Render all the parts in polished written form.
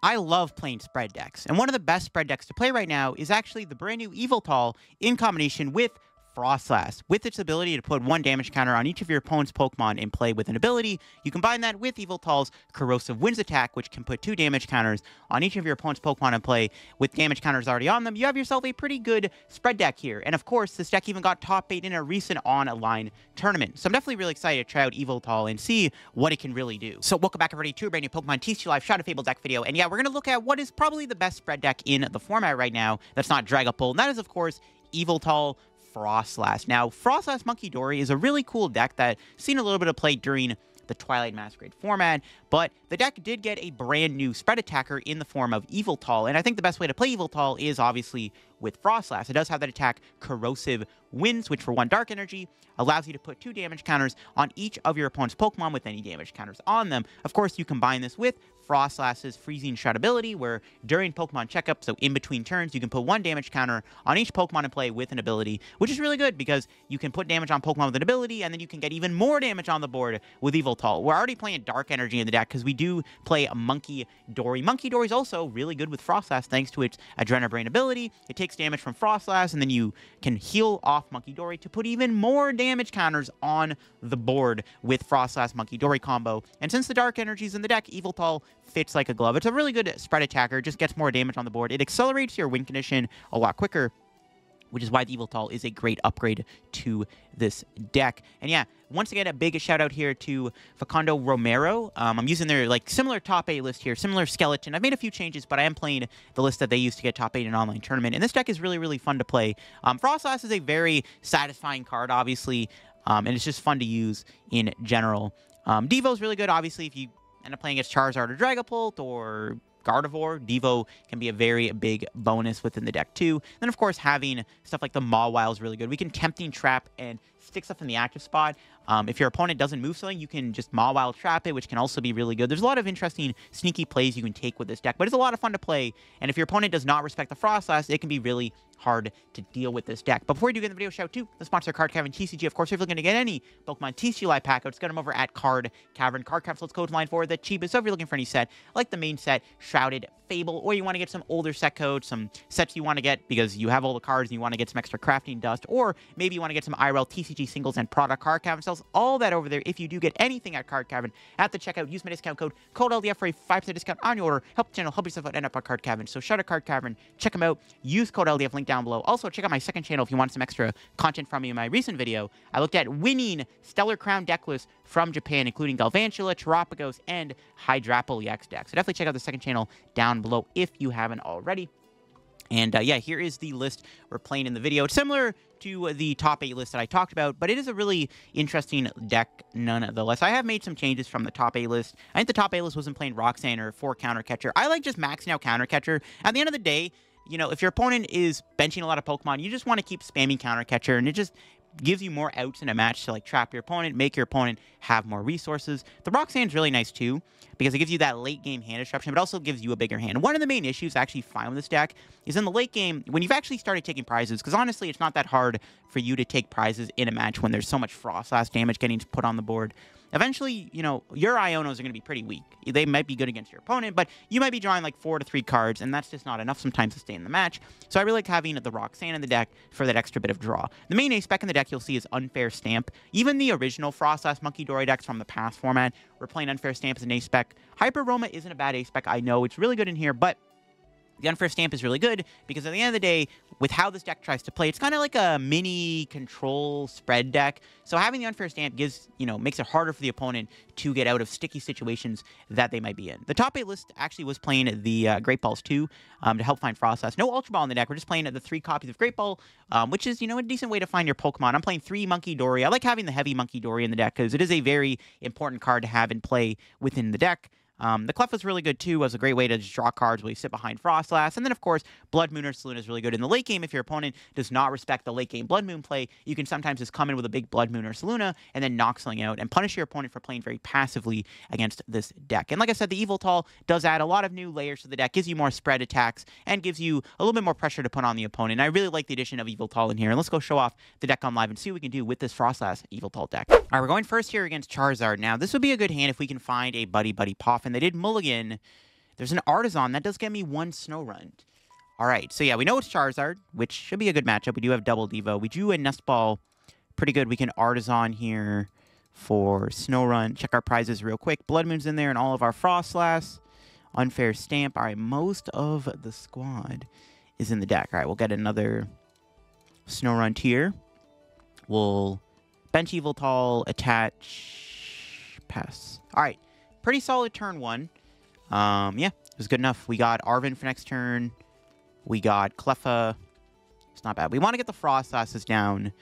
I love playing spread decks, and one of the best spread decks to play right now is actually the brand new Yveltal in combination with Froslass. With its ability to put 1 damage counter on each of your opponent's Pokemon in play with an ability, you combine that with Yveltal's Corrosive Winds attack, which can put 2 damage counters on each of your opponent's Pokemon in play with damage counters already on them. You have yourself a pretty good spread deck here. And of course, this deck even got top 8 in a recent online tournament. So I'm definitely really excited to try out Yveltal and see what it can really do. So welcome back everybody to a brand new Pokemon TCG Live Shadow Fable deck video. And yeah, we're going to look at what is probably the best spread deck in the format right now that's not Dragapult. And that is, of course, Yveltal Froslass. Now, Froslass Munkidori is a really cool deck that seen a little bit of play during the Twilight Masquerade format, but the deck did get a brand new spread attacker in the form of Yveltal, and I think the best way to play Yveltal is obviously with Froslass. It does have that attack Corrosive Winds, which for 1 dark energy allows you to put 2 damage counters on each of your opponent's Pokemon with any damage counters on them. Of course, you combine this with Froslass's Freezing Shroud ability, where during Pokemon checkup, so in between turns, you can put 1 damage counter on each Pokemon in play with an ability, which is really good because you can put damage on Pokemon with an ability, and then you can get even more damage on the board with Yveltal. We're already playing Dark Energy in the deck because we do play a Munkidori. Munkidori is also really good with Froslass thanks to its Adrenabrain ability. It takes damage from Froslass, and then you can heal off Munkidori to put even more damage counters on the board with Froslass Munkidori combo. And since the Dark Energy is in the deck, Yveltal fits like a glove. It's a really good spread attacker, just gets more damage on the board. It accelerates your win condition a lot quicker, which is why the Yveltal is a great upgrade to this deck. And yeah, once again, a big shout out here to Facundo Romero. I'm using their similar top 8 list here, similar skeleton. I've made a few changes, but I am playing the list that they used to get top 8 in an online tournament. And this deck is really, really fun to play. Froslass is a very satisfying card, obviously, and it's just fun to use in general. Devo is really good, obviously, if you end up playing against Charizard or Dragapult or Gardevoir. Devo can be a very big bonus within the deck too. Then of course having stuff like the Mawile is really good. We can Tempting Trap and stick stuff in the active spot. If your opponent doesn't move something, you can just Mawile Trap it, which can also be really good. There's a lot of interesting sneaky plays you can take with this deck, but it's a lot of fun to play. And if your opponent does not respect the Froslass, it can be really hard to deal with this deck. But before we do get in the video, shout out to the sponsor, Card Cavern TCG. Of course, if you're looking to get any Pokemon TCG Live pack, just get them over at Card Cavern. Card Cavern code line for the cheapest. So if you're looking for any set, like the main set, Shrouded Fable, or you want to get some older set codes, some sets you want to get because you have all the cards and you want to get some extra crafting dust, or maybe you want to get some IRL TCG singles and product, Card Cavern sells all that over there. If you do get anything at Card Cavern at the checkout, use my discount code LDF for a 5% discount on your order. Help the channel, help yourself out, end up at Card Cavern. So shout out Card Cavern, check them out, use code LDF, link down below. Also, check out my second channel if you want some extra content from me. In my recent video, I looked at winning Stellar Crown deck lists from Japan, including Galvantula, Terapagos, and Hydrapple EX decks. So definitely check out the second channel down below if you haven't already. And yeah, here is the list we're playing in the video. It's similar to the top 8 list that I talked about, but it is a really interesting deck nonetheless. I have made some changes from the top 8 list. I think the top 8 list wasn't playing Roxanne or 4 Counter Catcher. I like just maxing out Counter Catcher. At the end of the day, you know, if your opponent is benching a lot of Pokemon, you just want to keep spamming Counter Catcher, and it just gives you more outs in a match to trap your opponent, make your opponent have more resources. The Roxanne's really nice too, because it gives you that late game hand disruption, but also gives you a bigger hand. One of the main issues I actually find with this deck is in the late game, when you've actually started taking prizes, because honestly, it's not that hard for you to take prizes in a match when there's so much Froslass damage getting put on the board. Eventually, you know, your Ionos are going to be pretty weak. They might be good against your opponent, but you might be drawing 4 to 3 cards, and that's just not enough sometimes to stay in the match. So I really like having the Roxanne in the deck for that extra bit of draw. The main A-spec in the deck you'll see is Unfair Stamp. Even the original Froslass Munkidori decks from the past format were playing Unfair Stamp as an A-spec. Hyper Roma isn't a bad A-spec, I know. It's really good in here, but the Unfair Stamp is really good because at the end of the day, with how this deck tries to play, it's kind of like a mini control spread deck. So having the Unfair Stamp gives, makes it harder for the opponent to get out of sticky situations that they might be in. The top 8 list actually was playing the Great Balls 2 to help find Froslass. No Ultra Ball in the deck. We're just playing the 3 copies of Great Ball, which is, a decent way to find your Pokemon. I'm playing 3 Munkidori. I like having the heavy Munkidori in the deck because it is a very important card to have in play within the deck. The Cleffa is really good too, as a great way to just draw cards while you sit behind Froslass. And then, of course, Bloodmoon Ursaluna is really good in the late game. If your opponent does not respect the late game Bloodmoon play, you can sometimes just come in with a big Bloodmoon Ursaluna and then knock something out and punish your opponent for playing very passively against this deck. And like I said, the Yveltal does add a lot of new layers to the deck, gives you more spread attacks, and gives you a little bit more pressure to put on the opponent. And I really like the addition of Yveltal in here. And let's go show off the deck on live and see what we can do with this Froslass Yveltal deck. All right, we're going first here against Charizard. Now, this would be a good hand if we can find a Buddy-Buddy Poffin. They did mulligan There's an Artazon. That does get me 1 Snorunt. All right, so yeah, we know it's Charizard, which should be a good matchup. We do have double Devo. We do a Nest Ball. Pretty good. We can Artazon here for Snorunt. Check our prizes real quick. Bloodmoon's in there and all of our Froslass. Unfair Stamp. All right, most of the squad is in the deck. All right, we'll get another Snorunt here. We'll bench Yveltal, attach, pass. All right, pretty solid turn 1. Yeah, it was good enough. We got Arven for next turn. We got Cleffa. It's not bad. We want to get the Froslasses down,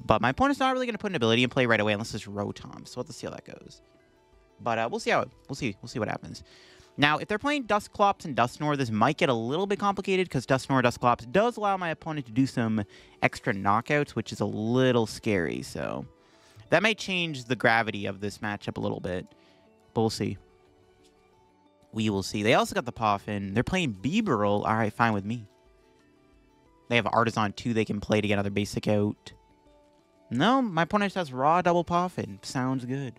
but my opponent's not really going to put an ability in play right away unless it's Rotom. So we'll have to see how that goes. But we'll see we'll see what happens. Now, if they're playing Dusclops and Dusknoir, this might get a little bit complicated because Dusknoir, Dusclops does allow my opponent to do some extra knockouts, which is a little scary. So that may change the gravity of this matchup a little bit, but we'll see. We will see. They also got the Poffin. They're playing Bibarel. All right, fine with me. They have Artazon 2 they can play to get another basic out. No, my opponent just has raw double Poffin. Sounds good.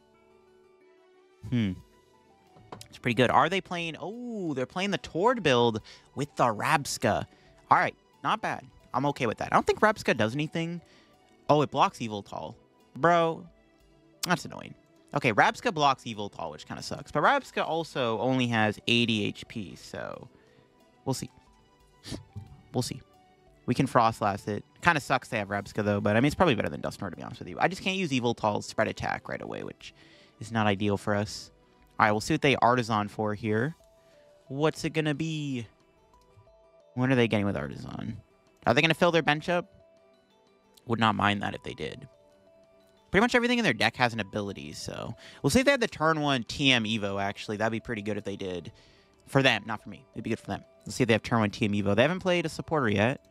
It's pretty good. Are they playing... Oh, they're playing the Tord build with the Rabska. All right, not bad. I'm okay with that. I don't think Rabska does anything. Oh, it blocks Yveltal. Bro, that's annoying. Okay, Rabska blocks Yveltal, which kind of sucks. But Rabska also only has 80 HP, so we'll see. We'll see. We can Froslass it. Kind of sucks they have Rabska, though, but I mean, it's probably better than Dusknoir, to be honest with you. I just can't use Yveltal's spread attack right away, which is not ideal for us. All right, we'll see what they Artazon for here. What's it going to be? What are they getting with Artazon? Are they going to fill their bench up? Would not mind that if they did. Pretty much everything in their deck has an ability, so... We'll see if they had the turn 1 TM Evo, actually. That'd be pretty good if they did. For them, not for me. It'd be good for them. Let's see if they have turn 1 TM Evo. They haven't played a supporter yet.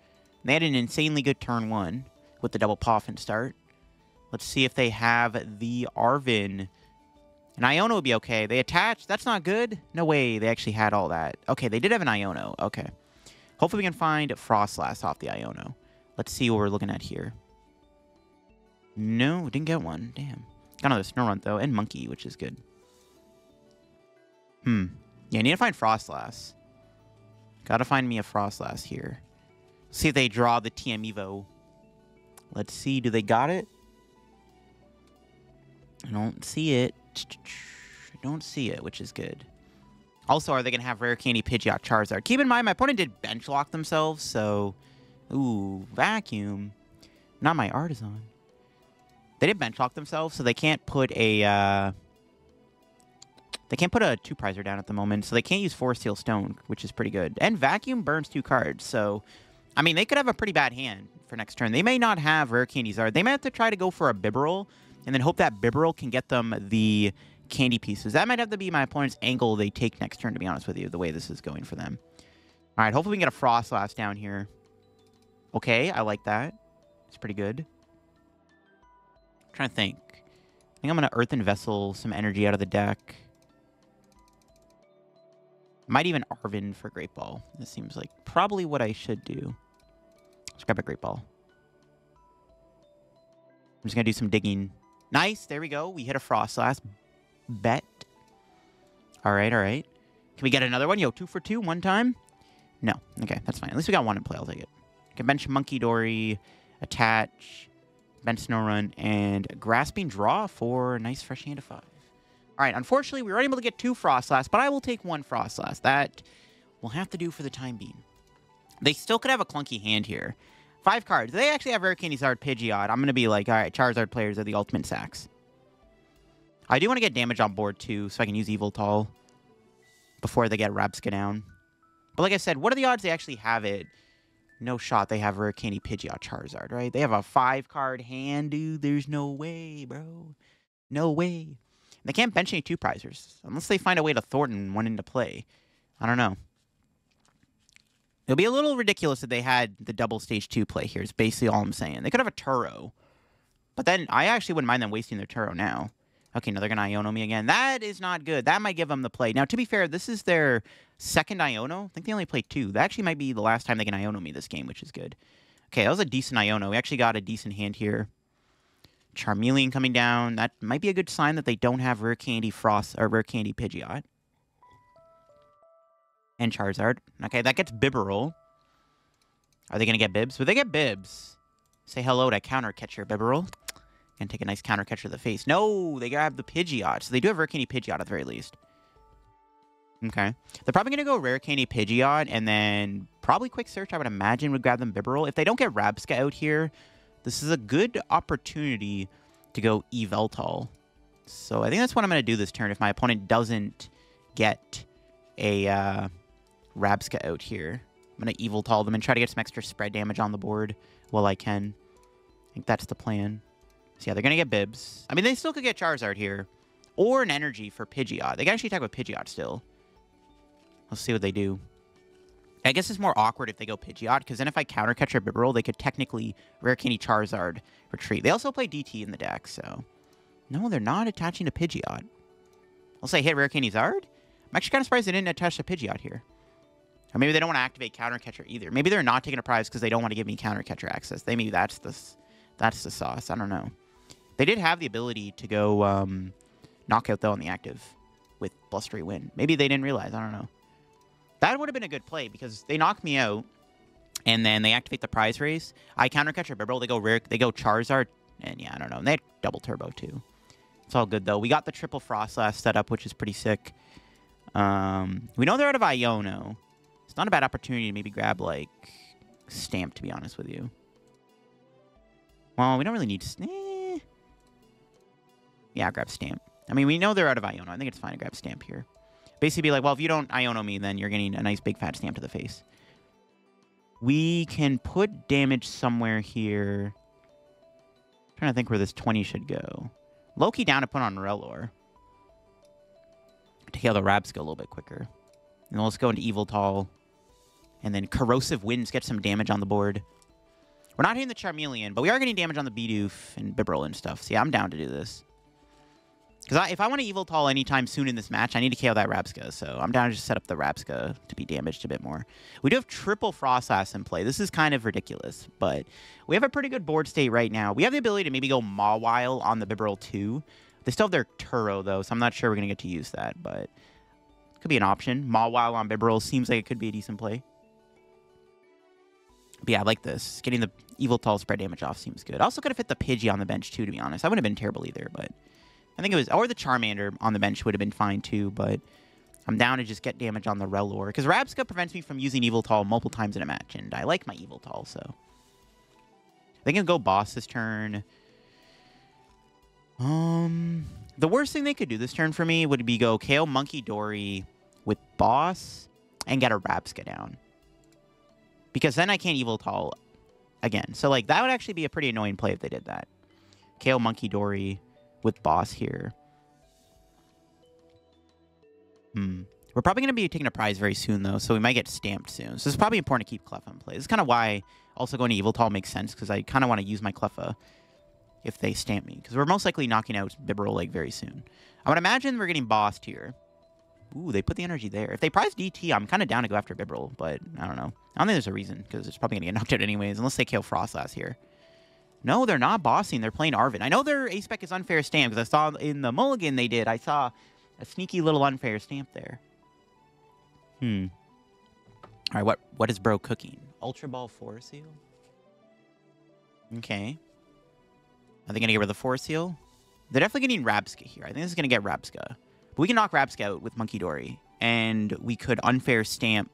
They had an insanely good turn 1 with the double Poffin start. Let's see if they have the Arven. An Iono would be okay. They attached. That's not good. No way they actually had all that. Okay, they did have an Iono. Okay. Hopefully we can find Froslass off the Iono. Let's see what we're looking at here. No, didn't get one. Damn. Got another Snorunt, though, and Monkey, which is good. Yeah, I need to find Froslass. Gotta find me a Froslass here. See if they draw the TM Evo. Let's see. Do they got it? I don't see it. I don't see it, which is good. Also, are they going to have Rare Candy, Pidgeot, Charizard? Keep in mind, my opponent did bench lock themselves, so... Ooh, Vacuum. Not my Artazon. They did bench lock themselves, so they can't put a... They can't put a 2-prizer down at the moment, so they can't use Forest Seal Stone, which is pretty good. And Vacuum burns 2 cards, so... I mean, they could have a pretty bad hand for next turn. They may not have Rare Candy Zard. They might have to try to go for a Bibarel, and then hope that Bibarel can get them the candy pieces. That might have to be my opponent's angle they take next turn, to be honest with you, the way this is going for them. All right, hopefully we can get a Froslass down here. Okay, I like that. It's pretty good. I'm trying to think. I think I'm going to Earthen Vessel some energy out of the deck. Might even Arven for Great Ball. This seems like probably what I should do. Let's grab a Great Ball. I'm just going to do some digging. Nice. There we go. We hit a Froslass. Bet. All right, all right. Can we get another one? Yo, 2 for 2 one time? No. Okay, that's fine. At least we got one in play. I'll take it. Can bench Munkidori, attach, bench Snorunt, and Grasping Draw for a nice fresh hand of 5. All right, unfortunately, we were unable to get 2 Froslass, but I will take 1 Froslass. That will have to do for the time being. They still could have a clunky hand here. 5 cards. They actually have Rare Candy Zard, Pidgeot. I'm going to be like, all right, Charizard players are the ultimate sacks. I do want to get damage on board, too, so I can use Yveltal before they get Rabska down. But like I said, what are the odds they actually have it? No shot they have Rare Candy, Pidgeot, Charizard, right? They have a 5-card hand, dude. There's no way, bro. No way. They can't bench any 2-prizers unless they find a way to Thornton one into play. I don't know. It'll be a little ridiculous if they had the double stage 2 play here is basically all I'm saying. They could have a Turo. But then I actually wouldn't mind them wasting their Turo now. Okay, no, they're going to Iono me again. That is not good. That might give them the play. Now, to be fair, this is their second Iono. I think they only played 2. That actually might be the last time they can Iono me this game, which is good. Okay, that was a decent Iono. We actually got a decent hand here. Charmeleon coming down. That might be a good sign that they don't have Rare Candy Frost or Rare Candy Pidgeot. And Charizard. Okay, that gets Bibarel. Are they going to get Bibs? Would they get Bibs? Say hello to Counter Catcher, Bibarel. And take a nice Counter Catcher to the face. No, they grab the Pidgeot. So they do have Rare Candy Pidgeot at the very least. Okay. They're probably going to go Rare Candy Pidgeot, and then probably Quick Search, I would imagine, would grab them Bibarel. If they don't get Rabska out here, this is a good opportunity to go Yveltal. So I think that's what I'm going to do this turn if my opponent doesn't get a Rabska out here. I'm going to Yveltal them and try to get some extra spread damage on the board while I can. I think that's the plan. So yeah, they're going to get Bibs. I mean, they still could get Charizard here. Or an Energy for Pidgeot. They can actually attack with Pidgeot still. Let's see what they do. I guess it's more awkward if they go Pidgeot, because then if I Counter Catch or Bibarel, they could technically Rare Candy Charizard retreat. They also play DT in the deck, so... No, they're not attaching to Pidgeot. I'll say hit Rare Candy Zard? I'm actually kind of surprised they didn't attach to Pidgeot here. Or maybe they don't want to activate Counter Catcher either. Maybe they're not taking a prize because they don't want to give me Counter Catcher access. Maybe that's the sauce. I don't know. They did have the ability to go Knockout, though, on the active with Blustery Wind. Maybe they didn't realize. I don't know. That would have been a good play because they knock me out, and then they activate the prize race. I Counter Catcher Bibarel. They go Charizard, and yeah, I don't know. And they had double turbo too. It's all good though. We got the triple Froslass set up, which is pretty sick. We know they're out of Iono. It's not a bad opportunity to maybe grab like Stamp, to be honest with you. Well, we don't really need. Yeah, grab Stamp. I mean, we know they're out of Iono. I think it's fine to grab Stamp here. Basically be like, well, if you don't Iono me, then you're getting a nice big fat Stamp to the face. We can put damage somewhere here. I'm trying to think where this 20 should go. Loki down to put on LOR. To heal the Rabska a little bit quicker. And then let's go into Yveltal. And then Corrosive Winds get some damage on the board. We're not hitting the Charmeleon, but we are getting damage on the Bidoof and Bibarel and stuff. So yeah, I'm down to do this. Because if I want to Yveltal anytime soon in this match, I need to KO that Rabska. So I'm down to just set up the Rabska to be damaged a bit more. We do have triple Froslass in play. This is kind of ridiculous, but we have a pretty good board state right now. We have the ability to maybe go Mawile on the Bibarel too. They still have their Turo, though, so I'm not sure we're going to get to use that, but it could be an option. Mawile on Bibarel seems like it could be a decent play. But yeah, I like this. Getting the Yveltal spread damage off seems good. I also could have fit the Pidgey on the bench too, to be honest. That wouldn't have been terrible either, but... I think it was, or the Charmander on the bench would have been fine too, but I'm down to just get damage on the LOR. Because Rabska prevents me from using Yveltal multiple times in a match, and I like my Yveltal, so. They can go boss this turn. The worst thing they could do this turn for me would be go KO Munkidori with boss and get a Rabska down. Because then I can't Yveltal again. So, like, that would actually be a pretty annoying play if they did that. KO Munkidori with boss here. We're probably going to be taking a prize very soon, though, so we might get stamped soon. So it's probably important to keep Cleffa in play. This is kind of why also going to Yveltal makes sense, because I kind of want to use my Cleffa if they stamp me. Because we're most likely knocking out Bibarel like very soon. I would imagine we're getting bossed here. Ooh, they put the energy there. If they prize DT, I'm kind of down to go after Bibarel, but I don't know. I don't think there's a reason, because it's probably going to get knocked out anyways, unless they kill Froslass here. No, they're not bossing. They're playing Arven. I know their A-Spec is Unfair Stamp, because I saw in the mulligan they did, I saw a sneaky little Unfair Stamp there. All right, what is bro cooking? Ultra Ball Force Seal? Okay. Are they going to get rid of the Force Seal? They're definitely getting Rabska here. I think this is going to get Rabska. But we can knock Rabska out with Munkidori. And we could Unfair Stamp,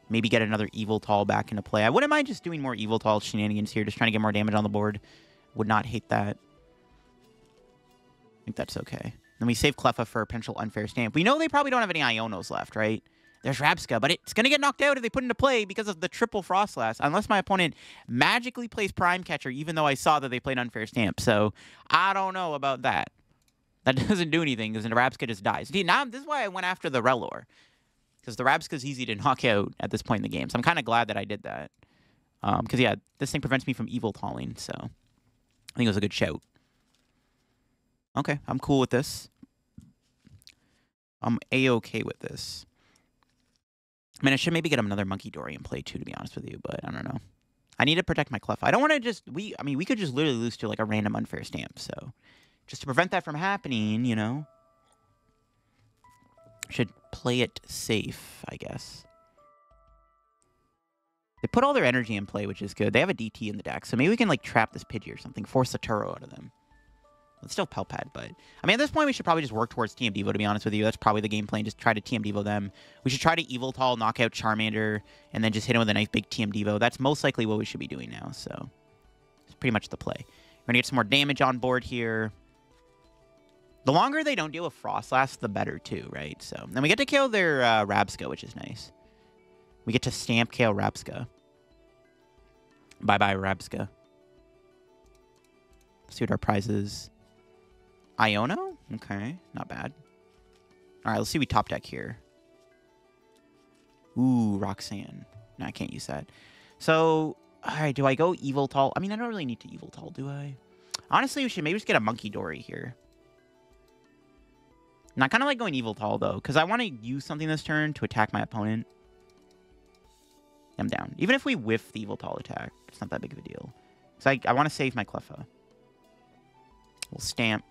maybe get another Yveltal back into play. I wouldn't mind just doing more Yveltal shenanigans here, just trying to get more damage on the board. Would not hate that. I think that's okay. Then we save Cleffa for a potential Unfair Stamp. We know they probably don't have any Ionos left, right? There's Rabska, but it's going to get knocked out if they put into play because of the triple Froslass, unless my opponent magically plays Prime Catcher, even though I saw that they played Unfair Stamp. So, I don't know about that. That doesn't do anything, because the Rabska just dies. See, now, this is why I went after the LOR. Because the Rabska's easy to knock out at this point in the game. So, I'm kind of glad that I did that. Because, yeah, this thing prevents me from Yveltaling, so I think it was a good shout. Okay, I'm cool with this. I'm A-okay with this. I mean, I should maybe get another Munkidori in play too, to be honest with you, but I don't know. I need to protect my Cleffa. I don't want to just... I mean, we could just literally lose to, like, a random Unfair Stamp, so... Just to prevent that from happening, you know? Should play it safe, I guess. put all their energy in play, which is good. They have a DT in the deck, so maybe we can, like, trap this Pidgey or something. Force a Turo out of them. It's still Palpad, but... I mean, at this point, we should probably just work towards TM Devo, to be honest with you. That's probably the game plan. Just try to TM Devo them. We should try to Yveltal, knock out Charmander, and then just hit him with a nice big TM Devo. That's most likely what we should be doing now, so... It's pretty much the play. We're going to get some more damage on board here. The longer they don't deal with Froslass, the better, too, right? So, then we get to kill their Rabsca, which is nice. We get to Stamp KO Rabsca. Bye-bye, Rabsca. Let's see what our prize is. Iono? Okay, not bad. Alright, let's see we top deck here. Ooh, Roxanne. No, I can't use that. So, alright, do I go Yveltal? I mean, I don't really need to Yveltal, do I? Honestly, we should maybe just get a Munkidori here. And I kind of like going Yveltal, though, because I want to use something this turn to attack my opponent. I'm down. Even if we whiff the Yveltal attack, it's not that big of a deal. So I want to save my Cleffa. We'll Stamp.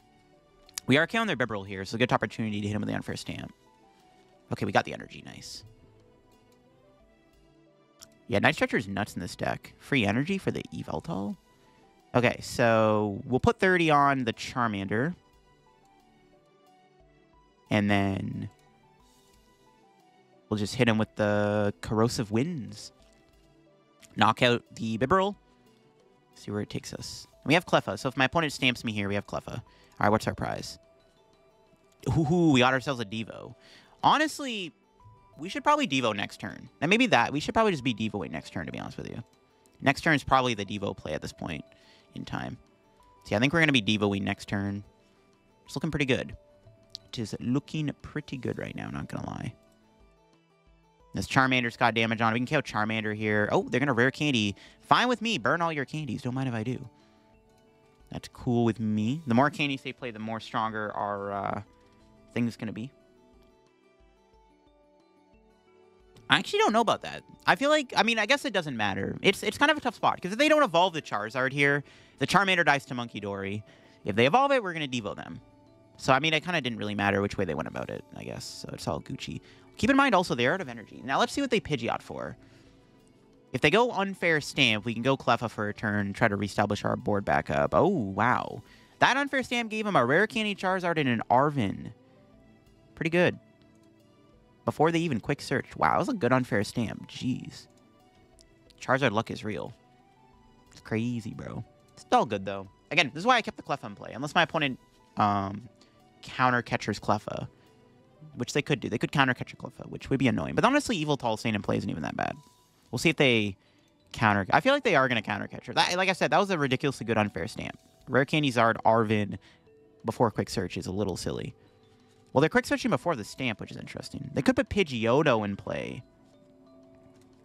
We are KOing their Bibarel here, so a good opportunity to hit him with the Unfair Stamp. Okay, we got the energy. Nice. Yeah, Night Stretcher is nuts in this deck. Free energy for the Yveltal. Okay, so we'll put 30 on the Charmander. And then we'll just hit him with the Corrosive Winds. Knock out the Bibarel. See where it takes us. We have Cleffa, so if my opponent stamps me here, we have Cleffa. All right, what's our prize? Ooh, we got ourselves a Devo. Honestly, we should probably Devo next turn. And maybe that. We should probably just be Devoing next turn, to be honest with you. Next turn is probably the Devo play at this point in time. See, I think we're going to be Devoing next turn. It's looking pretty good. It is looking pretty good right now, not going to lie. This Charmander's got damage on it. We can kill Charmander here. Oh, they're going to rare candy. Fine with me. Burn all your candies. Don't mind if I do. That's cool with me. The more candies they play, the more stronger our thing's going to be. I actually don't know about that. I feel like, I mean, I guess it doesn't matter. It's kind of a tough spot, because if they don't evolve the Charizard here, the Charmander dies to Munkidori. If they evolve it, we're going to Devo them. So, I mean, it kind of didn't really matter which way they went about it, I guess. So, it's all Gucci. Keep in mind, also, they're out of energy. Now, let's see what they Pidgeot for. If they go Unfair Stamp, we can go Cleffa for a turn and try to reestablish our board back up. Oh, wow. That Unfair Stamp gave him a Rare Candy Charizard and an Arven. Pretty good. Before they even quick search. Wow, that was a good Unfair Stamp. Jeez. Charizard luck is real. It's crazy, bro. It's all good, though. Again, this is why I kept the Cleffa in play. Unless my opponent counter catchers Cleffa. Which they could do. They could counter catch a Cleffa, which would be annoying. But honestly, Yveltal staying in play isn't even that bad. We'll see if they counter... I feel like they are going to counter catch her. Like I said, that was a ridiculously good Unfair Stamp. Rare Candy Zard, Arven, before Quick Search is a little silly. Well, they're Quick Searching before the Stamp, which is interesting. They could put Pidgeotto in play.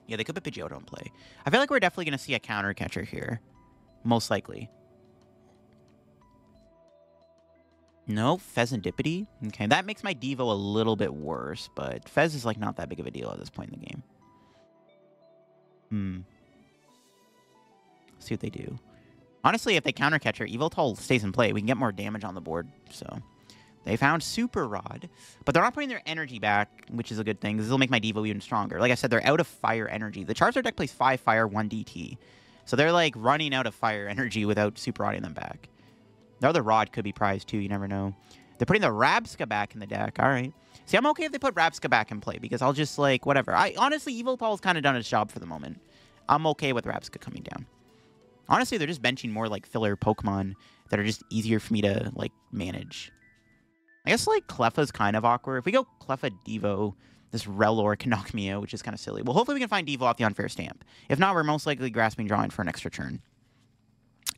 Yeah, they could put Pidgeotto in play. I feel like we're definitely going to see a counter catcher here. Most likely. No, Pheasantipity. Okay, that makes my Devo a little bit worse, but Fez is like not that big of a deal at this point in the game. Let's see what they do. Honestly, if they counter catch her, Yveltal stays in play. We can get more damage on the board. So they found Super Rod, but they're not putting their energy back, which is a good thing. This will make my Devo even stronger. Like I said, they're out of fire energy. The Charizard deck plays 5 fire, 1 DT. So they're like running out of fire energy without Super Rodding them back. The other Rod could be prized too. You never know. They're putting the Rabsca back in the deck. All right. See, I'm okay if they put Rabsca back in play, because I'll just, like, whatever. Honestly, Yveltal's kind of done its job for the moment. I'm okay with Rabsca coming down. Honestly, they're just benching more, like, filler Pokemon that are just easier for me to, like, manage. I guess, like, Cleffa's kind of awkward. If we go Cleffa Devo, this Relor can knock me out, which is kind of silly. Well, hopefully we can find Devo off the Unfair Stamp. If not, we're most likely Grasping Drawing for an extra turn.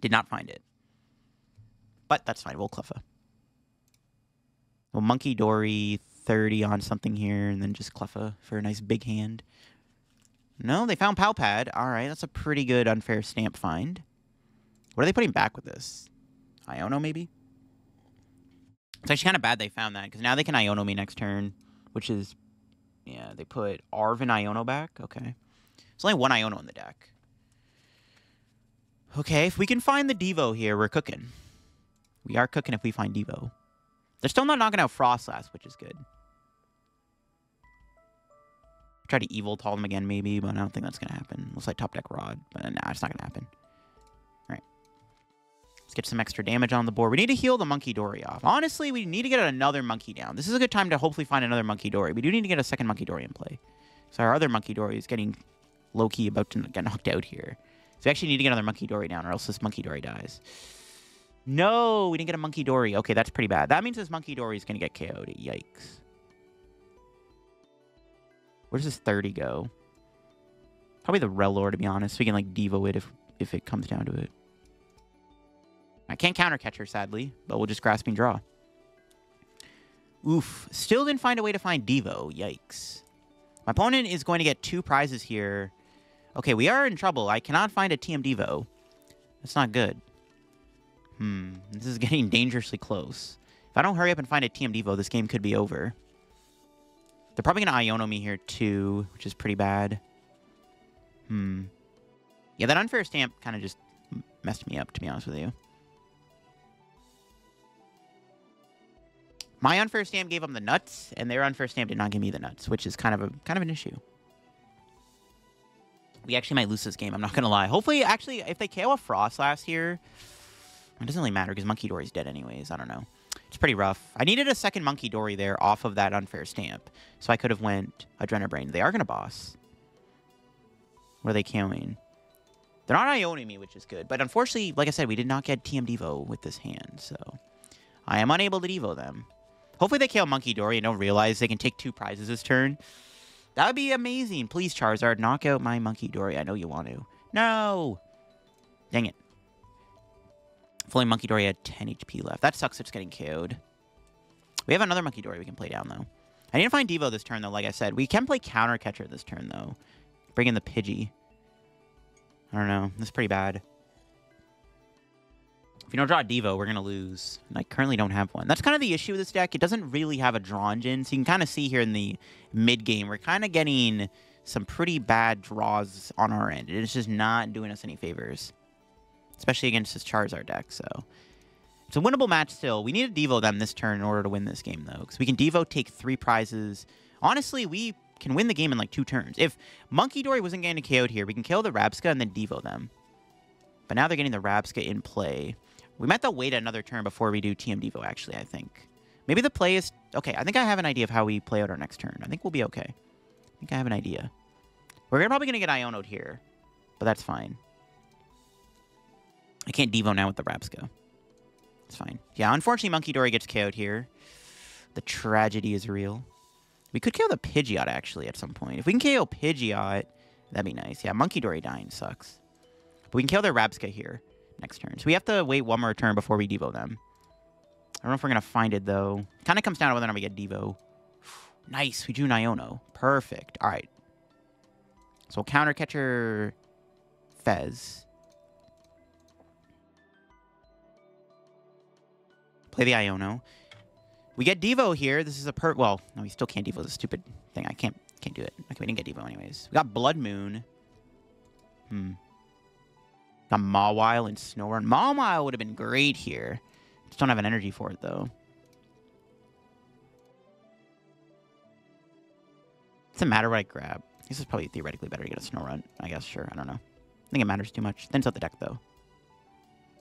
Did not find it. But that's fine. We'll Cleffa. Well, Munkidori 30 on something here, and then just Cleffa for a nice big hand. No, they found Palpad. All right, that's a pretty good Unfair Stamp find. What are they putting back with this? Iono, maybe? It's actually kind of bad they found that, because now they can Iono me next turn, which is... Yeah, they put Arven Iono back. Okay. There's only one Iono in the deck. Okay, if we can find the Devo here, we're cooking. We are cooking if we find Devo. They're still not knocking out Froslass, which is good. Try to Yveltal them again, maybe, but I don't think that's going to happen. Looks like top deck Rod, but nah, it's not going to happen. All right. Let's get some extra damage on the board. We need to heal the Munkidori off. Honestly, we need to get another Monkey down. This is a good time to hopefully find another Munkidori. We do need to get a second Munkidori in play. So our other Munkidori is getting low-key about to get knocked out here. So we actually need to get another Munkidori down, or else this Munkidori dies. No, we didn't get a Munkidori. Okay, that's pretty bad. That means this Munkidori is going to get KO'd. Yikes. Where does this 30 go? Probably the LOR, to be honest. We can, like, Devo it if it comes down to it. I can't counter catch her, sadly, but we'll just Grasping Draw. Oof. Still didn't find a way to find Devo. Yikes. My opponent is going to get 2 prizes here. Okay, we are in trouble. I cannot find a TM Devo. That's not good. This is getting dangerously close. If I don't hurry up and find a TM Devo, this game could be over. They're probably going to Iono me here, too, which is pretty bad. Yeah, that Unfair Stamp kind of just messed me up, to be honest with you. My Unfair Stamp gave them the nuts, and their Unfair Stamp did not give me the nuts, which is kind of an issue. We actually might lose this game, I'm not going to lie. Hopefully, actually, if they KO a Froslass here, it doesn't really matter, because Munkidori's dead anyways. I don't know. It's pretty rough. I needed a second Munkidori there off of that Unfair Stamp, so I could have went Adrenabrain. They are going to boss. What are they KOing? They're not Ioning me, which is good. But unfortunately, like I said, we did not get TM Devo with this hand, so I am unable to Devo them. Hopefully they KO Munkidori and don't realize they can take 2 prizes this turn. That would be amazing. Please, Charizard, knock out my Munkidori. I know you want to. No! Dang it. If only Munkidori had 10 HP left. That sucks it's getting KO'd. We have another Munkidori we can play down, though. I need to find Devo this turn, though, like I said. We can play Counter Catcher this turn, though. Bring in the Pidgey. I don't know. This is pretty bad. If you don't draw a Devo, we're going to lose. And I currently don't have one. That's kind of the issue with this deck. It doesn't really have a draw engine. So you can kind of see here in the mid-game, we're kind of getting some pretty bad draws on our end. It's just not doing us any favors. Especially against this Charizard deck, so... It's a winnable match still. We need to Devo them this turn in order to win this game, though. Because we can Devo, take 3 prizes. Honestly, we can win the game in, like, 2 turns. If Munkidori wasn't getting KO'd here, we can kill the Rabsca and then Devo them. But now they're getting the Rabsca in play. We might have to wait another turn before we do TM Devo, actually, I think. Maybe the play is... Okay, I think I have an idea of how we play out our next turn. I think we'll be okay. I think I have an idea. We're probably going to get Iono'd here. But that's fine. I can't Devo now with the Rabsca. It's fine. Yeah, unfortunately, Munkidori gets KO'd here. The tragedy is real. We could KO the Pidgeot, actually, at some point. If we can KO Pidgeot, that'd be nice. Yeah, Munkidori dying sucks. But we can kill their Rabsca here next turn. So we have to wait one more turn before we Devo them. I don't know if we're going to find it, though. Kind of comes down to whether or not we get Devo. Nice. We drew an Iono. Perfect. All right. So we'll Counter Catcher Fez. Play the Iono. We get Devo here. This is a well, no, we still can't Devo. It's a stupid thing. I can't do it. Okay, we didn't get Devo anyways. We got Bloodmoon. Got Mawile and Snorunt. Mawile would have been great here. Just don't have an energy for it, though. Doesn't matter what I grab. This is probably theoretically better to get a Snorunt. I guess, sure. I don't know. I think it matters too much. Thins out the deck, though. All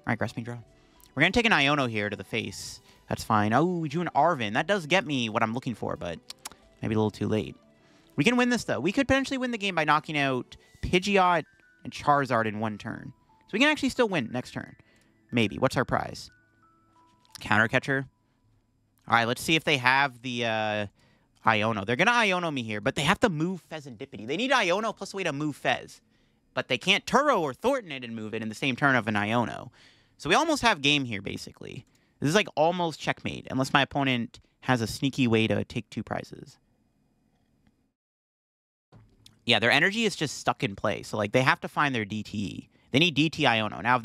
right, Grasping Draw. We're going to take an Iono here to the face. That's fine. Oh, we drew an Arven. That does get me what I'm looking for, but maybe a little too late. We can win this, though. We could potentially win the game by knocking out Pidgeot and Charizard in 1 turn. So we can actually still win next turn. Maybe. What's our prize? Counter Catcher. All right, let's see if they have the Iono. They're going to Iono me here, but they have to move Fezandipity. They need Iono plus a way to move Fez. But they can't Turo or Thornton it and move it in the same turn of an Iono. So we almost have game here, basically. This is like almost checkmate, unless my opponent has a sneaky way to take 2 prizes. Yeah, their energy is just stuck in play. So, like, they have to find their DTE. They need DT Iono. Now,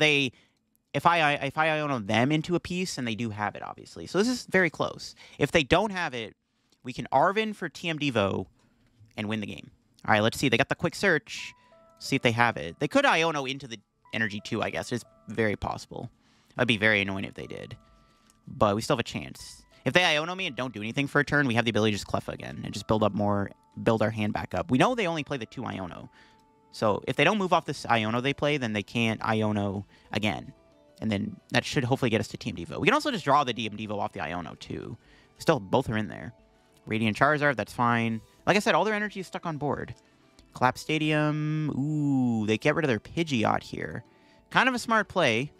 if I Iono them into a piece, and they do have it, obviously. So this is very close. If they don't have it, we can Arven for TM Devo and win the game. All right, let's see. They got the quick search. See if they have it. They could Iono into the energy too, I guess. It's very possible. That'd be very annoying if they did. But we still have a chance. If they Iono me and don't do anything for a turn, we have the ability to just Cleffa again and just build up more build our hand back up. We know they only play the 2 Iono. So if they don't move off this Iono they play, then they can't Iono again. And then that should hopefully get us to Team Devo. We can also just draw the DM Devo off the Iono, too. Still, both are in there. Radiant Charizard, that's fine. Like I said, all their energy is stuck on board. Collapse Stadium. Ooh, they get rid of their Pidgeot here. Kind of a smart play.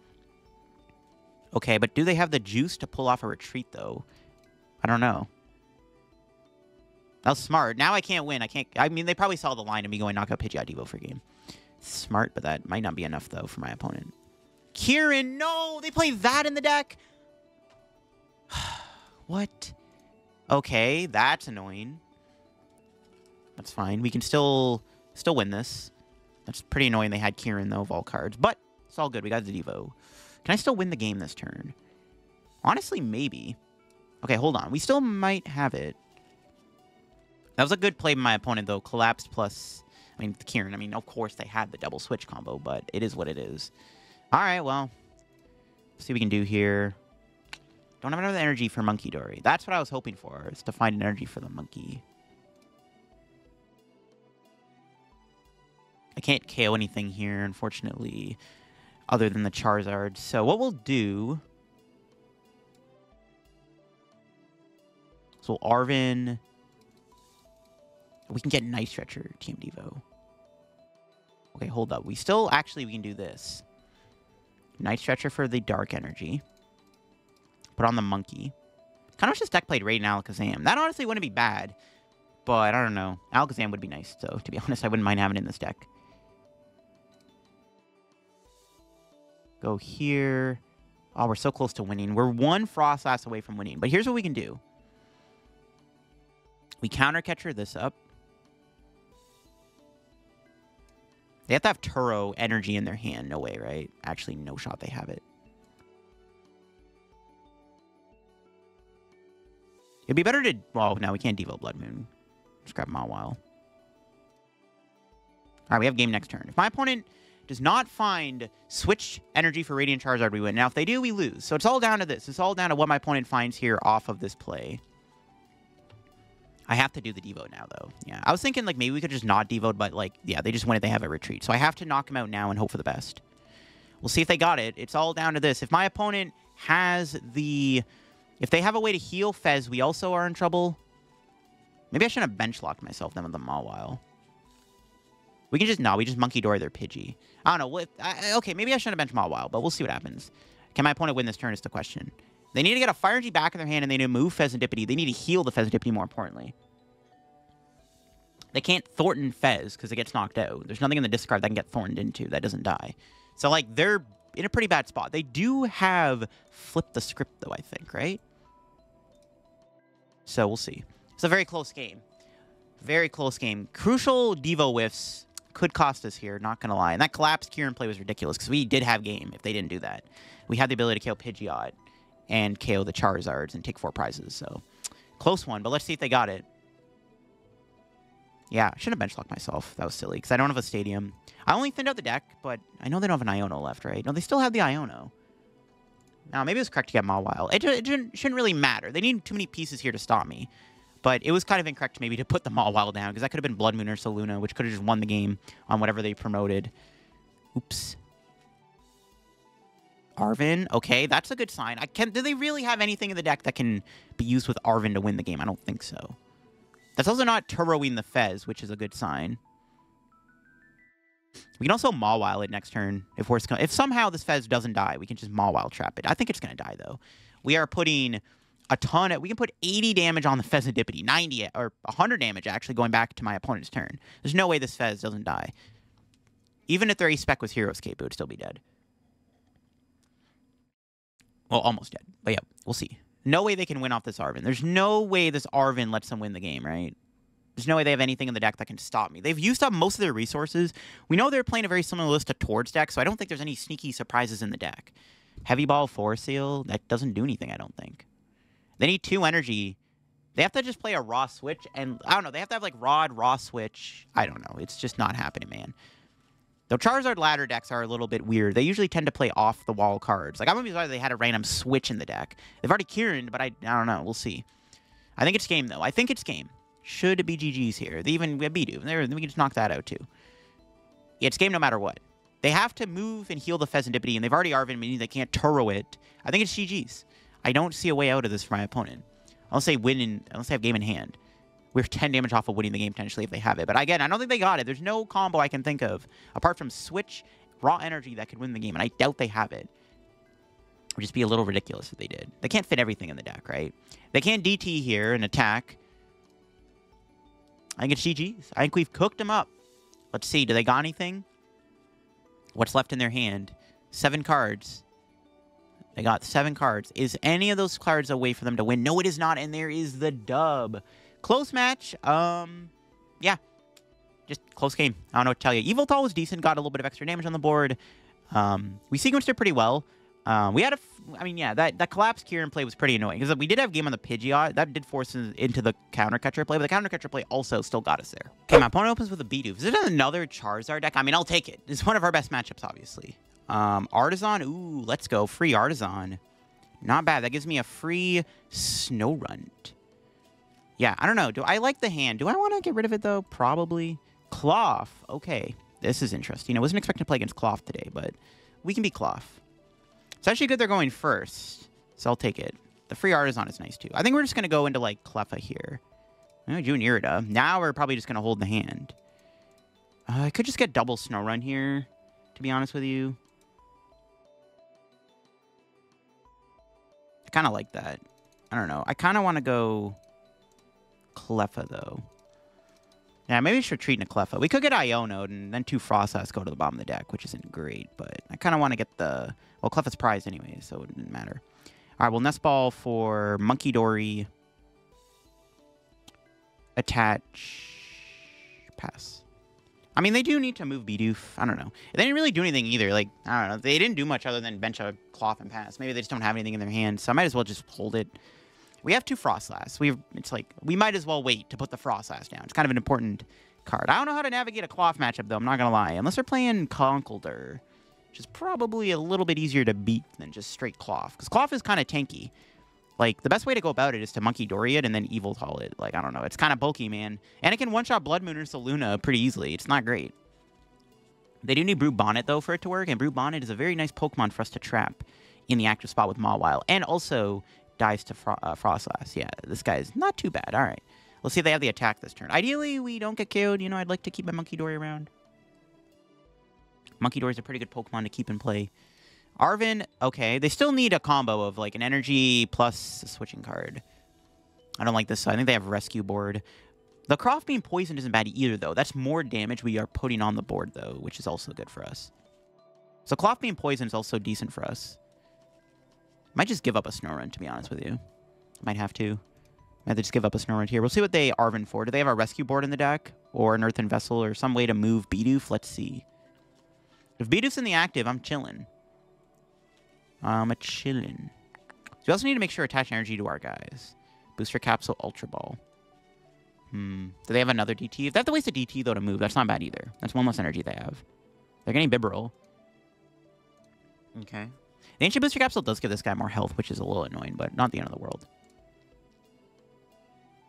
Okay, but do they have the juice to pull off a retreat, though? I don't know. That was smart. Now I can't win. I mean, they probably saw the line of me going knock out Pidgeot Devo for game. Smart, but that might not be enough, though, for my opponent. Kieran, no! They play that in the deck? What? Okay, that's annoying. That's fine. We can still win this. That's pretty annoying they had Kieran, though, of all cards. But it's all good. We got the Devo. Can I still win the game this turn? Honestly, maybe. Okay, hold on. We still might have it. That was a good play by my opponent, though. Collapsed plus... I mean, Kieran. I mean, of course, they had the double switch combo, but it is what it is. All right, well. Let's see what we can do here. Don't have enough energy for Munkidori. That's what I was hoping for, is to find an energy for the monkey. I can't KO anything here, unfortunately, other than the Charizard. So what we'll do... So Arven... We can get Night Stretcher, Team Devo. Okay, hold up. We can do this. Night Stretcher for the Dark Energy. Put on the Monkey. Kind of wish this deck played Raiden Alakazam. That honestly wouldn't be bad. But I don't know. Alakazam would be nice, so to be honest, I wouldn't mind having it in this deck. Go here. Oh, we're so close to winning. We're 1 Froslass away from winning. But here's what we can do. We counter catcher this up. They have to have Turo energy in their hand. No way, right? Actually, no shot they have it. It'd be better to... Well, no, we can't Devo Bloodmoon. Just grab Mawile. All right, we have game next turn. If my opponent does not find Switch energy for Radiant Charizard, we win. Now, if they do, we lose. So it's all down to this. It's all down to what my opponent finds here off of this play. I have to do the Devo now, though. Yeah, I was thinking, like, maybe we could just not Devo, but, like, yeah, they just win it. They have a retreat. So I have to knock them out now and hope for the best. We'll see if they got it. It's all down to this. If my opponent has the... If they have a way to heal Fez, we also are in trouble. Maybe I shouldn't have bench-locked myself then with the Mawile. We can just... No, we just Munkidori their Pidgey. I don't know. Okay, maybe I shouldn't have bench Mawile, but we'll see what happens. Can my opponent win this turn is the question. They need to get a Fire Energy back in their hand, and they need to move Fezandipity. They need to heal the Fezandipity, more importantly. They can't Thornton Fez, because it gets knocked out. There's nothing in the discard that can get Thorntoned into that doesn't die. So, like, they're in a pretty bad spot. They do have Flip the Script, though, I think, right? So, we'll see. It's a very close game. Very close game. Crucial Devo whiffs could cost us here, not going to lie. And that collapsed Kieran play was ridiculous, because we did have game if they didn't do that. We had the ability to KO Pidgeot and KO the Charizards and take 4 prizes. So, close one, but let's see if they got it. Yeah, I should have benchlocked myself. That was silly, because I don't have a Stadium. I only thinned out the deck, but I know they don't have an Iono left, right? No, they still have the Iono. Now, maybe it was correct to get Mawile. It shouldn't really matter. They need too many pieces here to stop me. But it was kind of incorrect maybe to put the Mawile down, because that could have been Bloodmoon Ursaluna, which could have just won the game on whatever they promoted. Oops. Arven, okay, that's a good sign. Do they really have anything in the deck that can be used with Arven to win the game? I don't think so. That's also not Turoing the Fez, which is a good sign. We can also Mawile it next turn. If somehow this Fez doesn't die, we can just Mawile trap it. I think it's going to die, though. We are putting a ton of... We can put 80 damage on the Fezandipity. 90, or 100 damage, actually, going back to my opponent's turn. There's no way this Fez doesn't die. Even if their A-Spec was Hero Escape, it would still be dead. Well, almost dead. But yeah, we'll see. No way they can win off this Arven. There's no way this Arven lets them win the game, right? There's no way they have anything in the deck that can stop me. They've used up most of their resources. We know they're playing a very similar list to Tord's deck, so I don't think there's any sneaky surprises in the deck. Heavy Ball, Force Seal, that doesn't do anything, I don't think. They need 2 energy. They have to just play a Raw Switch, and I don't know. They have to have, like, Rod, Raw Switch. I don't know. It's just not happening, man. Though Charizard ladder decks are a little bit weird. They usually tend to play off-the-wall cards. Like, I wouldn't be surprised if they had a random Switch in the deck. They've already Kieran'd, but I don't know. We'll see. I think it's game, though. I think it's game. should be GG's here. They even we have Bidoof. We can just knock that out too. Yeah, it's game no matter what. They have to move and heal the Pheasantipity, and they've already Arven, meaning they can't Turo it. I think it's GG's. I don't see a way out of this for my opponent. Unless they have game in hand. We're 10 damage off of winning the game potentially if they have it. But again, I don't think they got it. There's no combo I can think of apart from Switch, Raw Energy that could win the game, and I doubt they have it. It would just be a little ridiculous if they did. They can't fit everything in the deck, right? They can't DT here and attack. I think it's GG's. I think we've cooked them up. Let's see. Do they got anything? What's left in their hand? 7 cards. They got 7 cards. Is any of those cards a way for them to win? No, it is not. And there is the dub. Close match. Yeah. Just close game. I don't know what to tell you. Yveltal was decent. Got a little bit of extra damage on the board. We sequenced it pretty well. We had that collapsed Kieran play was pretty annoying because we did have game on the Pidgeot. That did force us into the counter catcher play, but the counter catcher play also still got us there. Okay, my opponent opens with a Bidoof. Is it another Charizard deck? I mean, I'll take it. It's one of our best matchups, obviously. Artazon. Ooh, let's go. Free Artazon. Not bad. That gives me a free Snorunt. Yeah, I don't know. Do I like the hand? Do I want to get rid of it, though? Probably. Cloth. Okay. This is interesting. I wasn't expecting to play against Cloth today, but we can be Cloth. It's actually good they're going first, so I'll take it. The free Artazon is nice, too. I think we're just going to go into, like, Cleffa here. June Irida. Now we're probably just going to hold the hand. I could just get double Snorunt here, to be honest with you. I kind of like that. I don't know. I kind of want to go Cleffa, though. Yeah, maybe we should retreat into Cleffa. We could get Iono and then 2 Froslass go to the bottom of the deck, which isn't great, but I kind of want to get the... Well, Cleffa's prized anyway, so it didn't matter. All right, well, Nest Ball for Munkidori. Attach. Pass. I mean, they do need to move Bidoof. I don't know. They didn't really do anything either. Like, I don't know. They didn't do much other than bench a Cloth and pass. Maybe they just don't have anything in their hands, so I might as well just hold it. We have 2 Froslass. It's like, we might as well wait to put the Froslass down. It's kind of an important card. I don't know how to navigate a Cloth matchup, though. I'm not going to lie. Unless they're playing Conkeldurr, which is probably a little bit easier to beat than just straight Cloth. Because Cloth is kind of tanky. Like, the best way to go about it is to Munkidori it and then Yveltal it. Like, I don't know. It's kind of bulky, man. And it can one-shot Bloodmoon Ursaluna pretty easily. It's not great. They do need Brute Bonnet, though, for it to work. And Brute Bonnet is a very nice Pokemon for us to trap in the active spot with Mawile. And also dies to Froslass. Yeah, this guy's not too bad. All right. Let's see if they have the attack this turn. Ideally, we don't get KO'd. You know, I'd like to keep my Munkidori around. Munkidori is a pretty good Pokemon to keep in play. Arven, okay. They still need a combo of, like, an energy plus a switching card. I don't like this. I think they have Rescue Board. The Croft being poisoned isn't bad either, though. That's more damage we are putting on the board, though, which is also good for us. So Cloth being poisoned is also decent for us. Might just give up a Snorunt, to be honest with you. Might have to. Might have to just give up a Snorunt here. We'll see what they Arven for. Do they have a Rescue Board in the deck? Or an Earthen Vessel? Or some way to move Bidoof? Let's see. If Bidoof's in the active, I'm chilling. I'm chilling. So we also need to make sure attach energy to our guys. Booster Capsule, Ultra Ball. Do they have another DT? If they have to waste a DT, though, to move, that's not bad either. That's 1 less energy they have. They're getting Bibarel. Okay. The Ancient Booster Capsule does give this guy more health, which is a little annoying, but not the end of the world.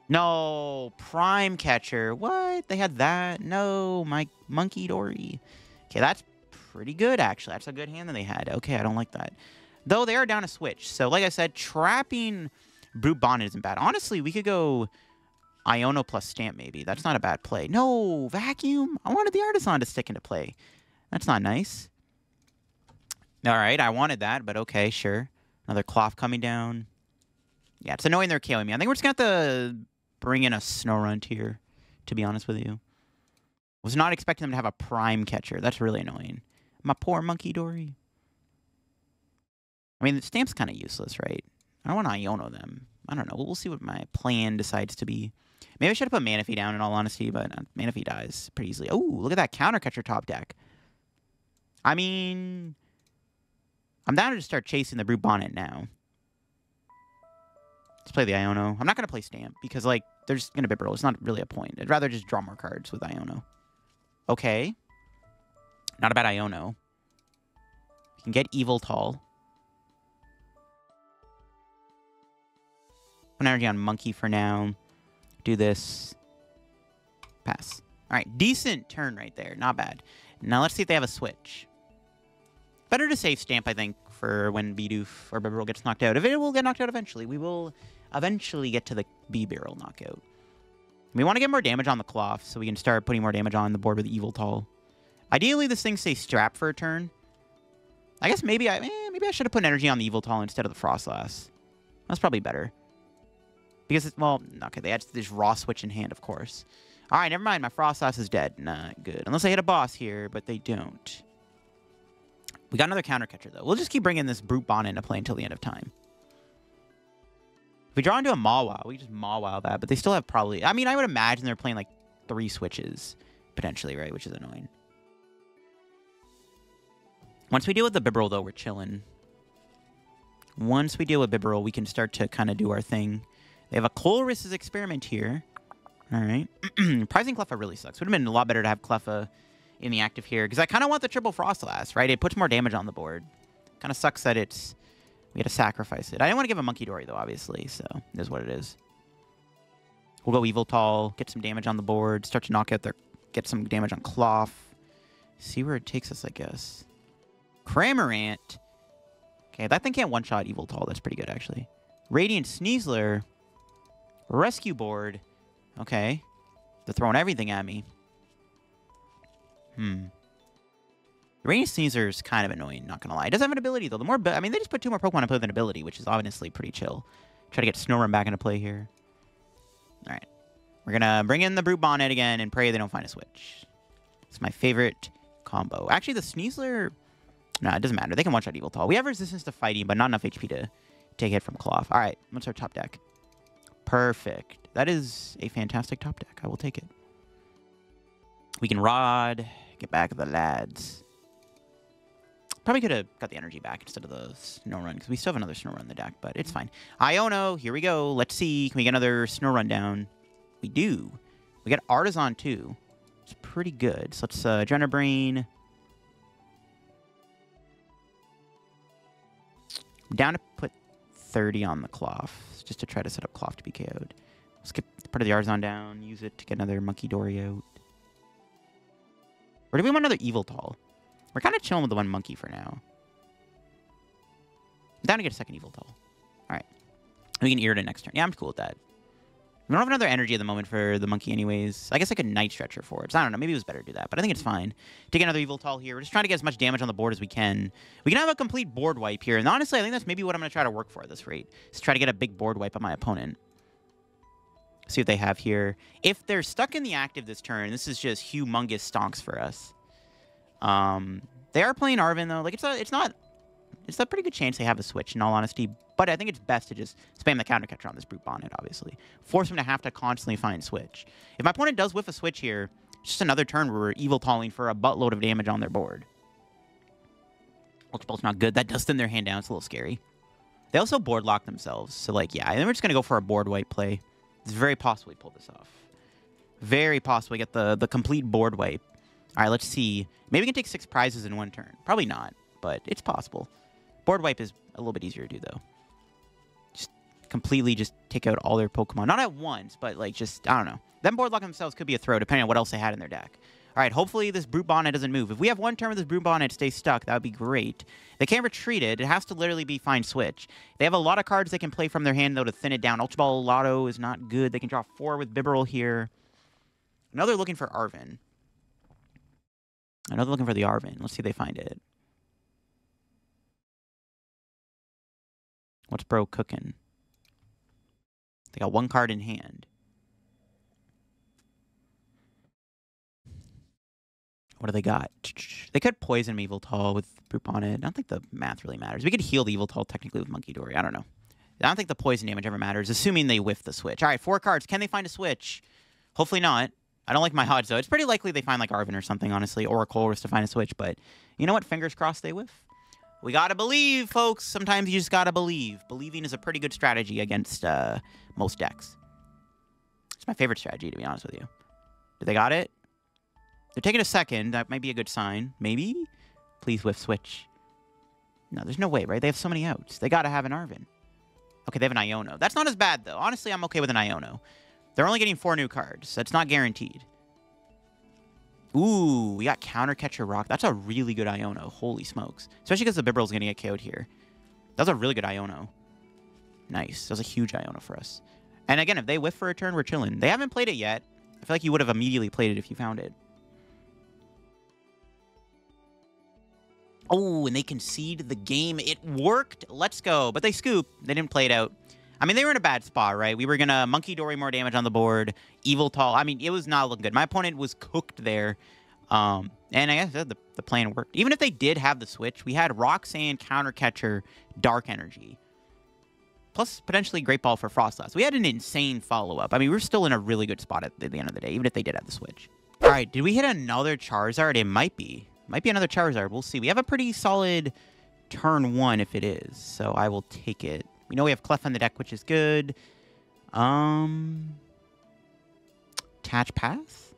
No, Prime Catcher. What? They had that? No, my Munkidori. Okay, that's pretty good, actually. That's a good hand that they had. Okay, I don't like that. Though they are down a switch. So, like I said, trapping Brute Bonnet isn't bad. Honestly, we could go Iono plus Stamp, maybe. That's not a bad play. No, Vacuum. I wanted the Artazon to stick into play. That's not nice. All right, I wanted that, but okay, sure. Another Cloth coming down. Yeah, it's annoying they're KOing me. I think we're just going to have to bring in a Snorunt here, to be honest with you. Was not expecting them to have a Prime Catcher. That's really annoying. My poor Munkidori. I mean, the Stamp's kind of useless, right? I don't want to Iono them. I don't know. We'll see what my plan decides to be. Maybe I should have put Manaphy down, in all honesty, but Manaphy dies pretty easily. Oh, look at that Counter Catcher top deck. I mean, I'm down to just start chasing the Brute Bonnet now. Let's play the Iono. I'm not going to play Stamp, because, like, they're just going to Bibarel. It's not really a point. I'd rather just draw more cards with Iono. Okay. Not a bad Iono. We can get Yveltal. Put energy on Monkey for now. Do this. Pass. All right, decent turn right there. Not bad. Now let's see if they have a switch. Better to save Stamp, I think, for when Bidoof or Bibarel gets knocked out. If it will get knocked out eventually, we will eventually get to the Bibarel knockout. We want to get more damage on the Cloth so we can start putting more damage on the board with Yveltal. Ideally, this thing stays strapped for a turn. I guess maybe I should have put energy on the Yveltal instead of the Froslass. That's probably better. Because, well, okay, they had this raw switch in hand, of course. All right, never mind. My Froslass is dead. Not good. Unless they hit a boss here, but they don't. We got another counter catcher, though. We'll just keep bringing this Brute Bonnet into play until the end of time. If we draw into a Mawile, we just Mawile that. But they still have probably... I mean, I would imagine they're playing like 3 switches, potentially, right? Which is annoying. Once we deal with the Bibarel, though, we're chilling. Once we deal with Bibarel, we can start to kind of do our thing. They have a Colress's Experiment here. All right. Prizing Cleffa really sucks. Would have been a lot better to have Cleffa in the active here. Because I kind of want the triple Froslass, right? It puts more damage on the board. Kind of sucks that it's... We had to sacrifice it. I didn't want to give a Munkidori, though, obviously. So, it is what it is. We'll go Yveltal, get some damage on the board, start to knock out their... Get some damage on Cloth. See where it takes us, I guess. Cramorant. Okay, that thing can't one-shot Yveltal. That's pretty good, actually. Radiant Sneasler. Rescue board. Okay. They're throwing everything at me. The Radiant Sneasler is kind of annoying, not gonna lie. It does have an ability, though. The more... I mean, they just put 2 more Pokemon in play with an ability, which is honestly pretty chill. Try to get Snorunt back into play here. Alright. We're gonna bring in the Brute Bonnet again and pray they don't find a switch. It's my favorite combo. Actually, the Sneasler... No, it doesn't matter. They can one-shot Yveltal. We have resistance to fighting, but not enough HP to take a hit from Cloth. All right, what's our top deck? Perfect. That is a fantastic top deck. I will take it. We can Rod, get back the lads. Probably could have got the energy back instead of the Snorunt, because we still have another Snorunt in the deck, but it's fine. Iono, here we go. Let's see. Can we get another Snorunt down? We do. We got Artazon, too. It's pretty good. So let's Adrenal Brain... Down to put 30 on the Cloth, just to try to set up Cloth to be KO'd. Skip part of the Artazon down, use it to get another Munkidori out. Or do we want another Yveltal? We're kind of chilling with the one Monkey for now. I'm down to get a second Yveltal. Alright. We can Irida next turn. Yeah, I'm cool with that. We don't have another energy at the moment for the Monkey anyways. I guess I could Night Stretcher for it. So I don't know. Maybe it was better to do that. But I think it's fine. Take another Yveltal here. We're just trying to get as much damage on the board as we can. We can have a complete board wipe here. And honestly, I think that's maybe what I'm going to try to work for at this rate. Is try to get a big board wipe on my opponent. See what they have here. If they're stuck in the active this turn, this is just humongous stonks for us. They are playing Arven, though. Like, it's a pretty good chance they have a switch, in all honesty. But I think it's best to just spam the counter catcher on this Brute Bonnet, obviously. Force him to have to constantly find switch. If my opponent does whiff a switch here, it's just another turn where we're Yveltaling for a buttload of damage on their board. Ultra Bolt's not good. That does thin their hand down. It's a little scary. They also board lock themselves. So, like, yeah. And then we're just going to go for a board wipe play. It's very possible we pull this off. Very possible we get the complete board wipe. All right, let's see. Maybe we can take 6 prizes in one turn. Probably not, but it's possible. Board wipe is a little bit easier to do, though. Completely just take out all their Pokemon. Not at once, but like just, I don't know. Them board lock themselves could be a throw, depending on what else they had in their deck. All right, hopefully this Brute Bonnet doesn't move. If we have one turn where this Brute Bonnet stays stuck, that would be great. They can't retreat it. It has to literally be find switch. They have a lot of cards they can play from their hand, though, to thin it down. Ultra Ball Lotto is not good. They can draw 4 with Bibarel here. Now they're looking for Arven. I know they're looking for the Arven. Let's see if they find it. What's bro cooking? They got 1 card in hand. What do they got? They could poison Yveltal with Brute Bonnet. I don't think the math really matters. We could heal the Yveltal technically with Munkidori. I don't know. I don't think the poison damage ever matters, assuming they whiff the switch. All right, 4 cards. Can they find a switch? Hopefully not. I don't like my odds, though. It's pretty likely they find, like, Arven or something, honestly, or a Colress to find a switch. But you know what? Fingers crossed they whiff. We gotta believe, folks. Sometimes you just gotta believe. Believing is a pretty good strategy against most decks. It's my favorite strategy, to be honest with you. Did they got it? They're taking a second. That might be a good sign. Maybe? Please whiff switch. No, there's no way, right? They have so many outs. They gotta have an Arven. Okay, they have an Iono. That's not as bad, though. Honestly, I'm okay with an Iono. They're only getting 4 new cards. That's not guaranteed. Ooh, we got Counter Catcher Rock. That's a really good Iono. Holy smokes. Especially because the Bibarel's going to get KO'd here. That's a really good Iono. Nice. That was a huge Iono for us. And again, if they whiff for a turn, we're chilling. They haven't played it yet. I feel like you would have immediately played it if you found it. Oh, and they concede the game. It worked. Let's go. But they scoop. They didn't play it out. I mean, they were in a bad spot, right? We were going to Munkidori more damage on the board. Yveltal. I mean, it was not looking good. My opponent was cooked there. And I guess the plan worked. Even if they did have the switch, we had Roxanne, Counter Catcher, Dark Energy. Plus, potentially Great Ball for Froslass. We had an insane follow-up. I mean, we were still in a really good spot at the end of the day, even if they did have the switch. All right, did we hit another Charizard? It might be. Might be another Charizard. We'll see. We have a pretty solid turn 1 if it is, so I will take it. We know we have Cleffa in the deck, which is good. Attach Path?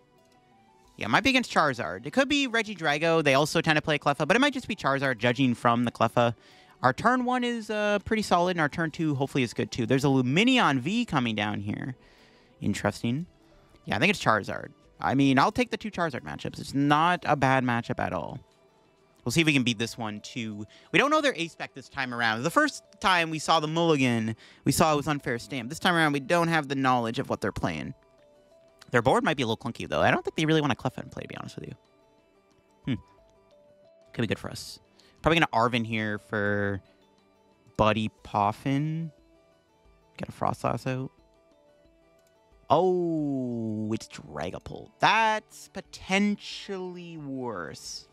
Yeah, it might be against Charizard. It could be Regidrago. They also tend to play Cleffa, but it might just be Charizard, judging from the Cleffa. Our turn 1 is pretty solid, and our turn 2 hopefully is good too. There's a Lumineon V coming down here. Interesting. Yeah, I think it's Charizard. I mean, I'll take the 2 Charizard matchups. It's not a bad matchup at all. We'll see if we can beat this one, too. We don't know their A-Spec this time around. The first time we saw the Mulligan, we saw it was Unfair Stamp. This time around, we don't have the knowledge of what they're playing. Their board might be a little clunky, though. I don't think they really want to Cleffa and play, to be honest with you. Could be good for us. Probably going to Arven here for Buddy Poffin. Get a Froslass out. Oh, it's Dragapult. That's potentially worse.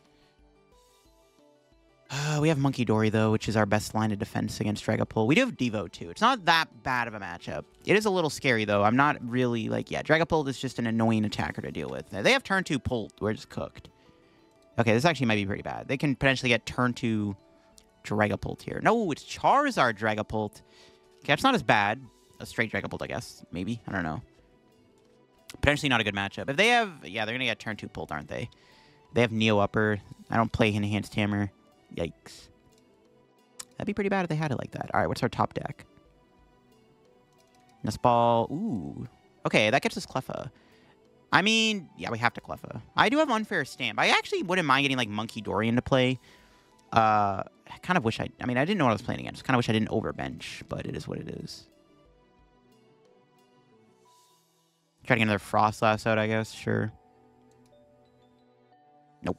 We have Munkidori, though, which is our best line of defense against Dragapult. We do have Devo, too. It's not that bad of a matchup. It is a little scary, though. I'm not really, like, yeah, Dragapult is just an annoying attacker to deal with. They have turn 2 Pult. We're just cooked. Okay, this actually might be pretty bad. They can potentially get turn 2 Dragapult here. No, it's Charizard Dragapult. Okay, that's not as bad. A straight Dragapult, I guess. Maybe. I don't know. Potentially not a good matchup. If they have... Yeah, they're going to get turn 2 Pult, aren't they? They have Neo Upper. I don't play Enhanced Hammer. Yikes. That'd be pretty bad if they had it like that. All right, what's our top deck? Nest Ball. Ooh. Okay, that gets us Cleffa. I mean, yeah, we have to Cleffa. I do have Unfair Stamp. I actually wouldn't mind getting, like, Munkidori into play. I kind of wish I mean, I didn't know what I was playing against. Kind of wish I didn't overbench, but it is what it is. Try to get another Froslass out, I guess. Sure. Nope.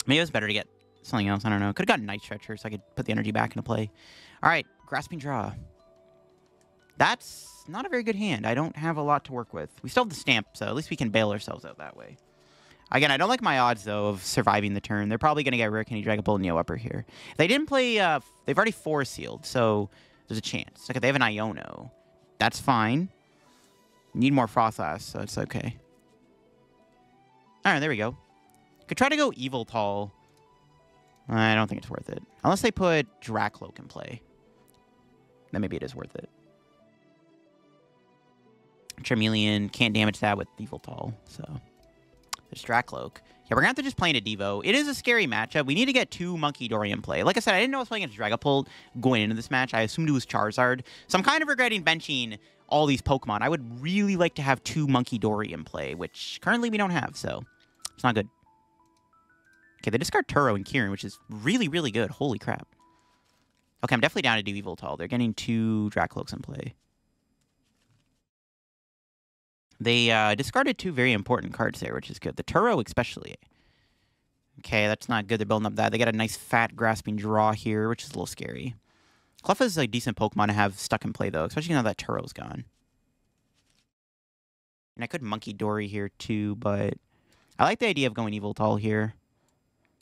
Maybe it was better to get something else. I don't know. Could have gotten Night Stretcher so I could put the energy back into play. All right. Grasping Draw. That's not a very good hand. I don't have a lot to work with. We still have the Stamp, so at least we can bail ourselves out that way. Again, I don't like my odds, though, of surviving the turn. They're probably going to get Rare Candy, Dragapult, Neo Upper here. They didn't play... they've already Force Sealed, so there's a chance. Like, if they have an Iono, that's fine. Need more Froslass, so it's okay. All right, there we go. Could try to go Yveltal. I don't think it's worth it. Unless they put Dracloak in play. Then maybe it is worth it. Charmeleon can't damage that with Yveltal, so there's Dracloak. Yeah, we're going to have to just play into Devo. It is a scary matchup. We need to get 2 Munkidori in play. Like I said, I didn't know I was playing against Dragapult going into this match. I assumed it was Charizard. So I'm kind of regretting benching all these Pokemon. I would really like to have 2 Munkidori in play, which currently we don't have, so it's not good. Okay, they discard Turo and Kieran, which is really, really good. Holy crap. Okay, I'm definitely down to do Yveltal. They're getting 2 Dracloaks in play. They discarded 2 very important cards there, which is good. The Turo especially. Okay, that's not good. They're building up that. They got a nice fat Grasping Draw here, which is a little scary. Cleffa is a decent Pokemon to have stuck in play, though, especially now that Turo's gone. And I could Munkidori here, too, but I like the idea of going Yveltal here.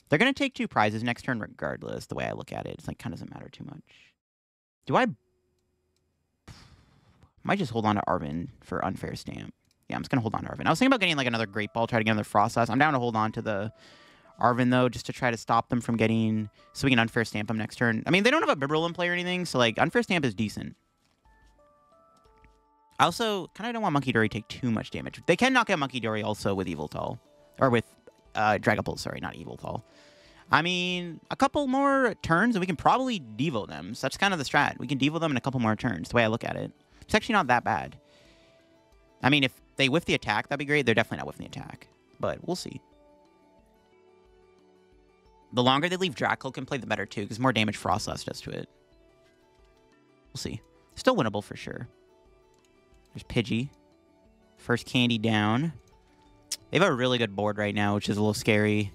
They're going to take 2 prizes next turn regardless, the way I look at it. It's like, kind of doesn't matter too much. Do I... might just hold on to Arven for Unfair Stamp. Yeah, I'm just going to hold on to Arven. I was thinking about getting, like, another Great Ball, try to get another Froslass. I'm down to hold on to the Arven, though, just to try to stop them from getting... so we can Unfair Stamp them next turn. I mean, they don't have a Bibarel in play or anything, so, like, Unfair Stamp is decent. I also kind of don't want Munkidori to take too much damage. They can knock out Munkidori also with Yveltal. Or with Dragapult, sorry, not Yveltal. I mean, a couple more turns, and we can probably Devo them. So that's kind of the strat. We can Devo them in a couple more turns, the way I look at it. It's actually not that bad. I mean, if they whiff the attack, that'd be great. They're definitely not whiffing the attack. But we'll see. The longer they leave Dracloak in play, the better, too, because more damage Froslass does to it. We'll see. Still winnable for sure. There's Pidgey. First candy down. They have a really good board right now, which is a little scary.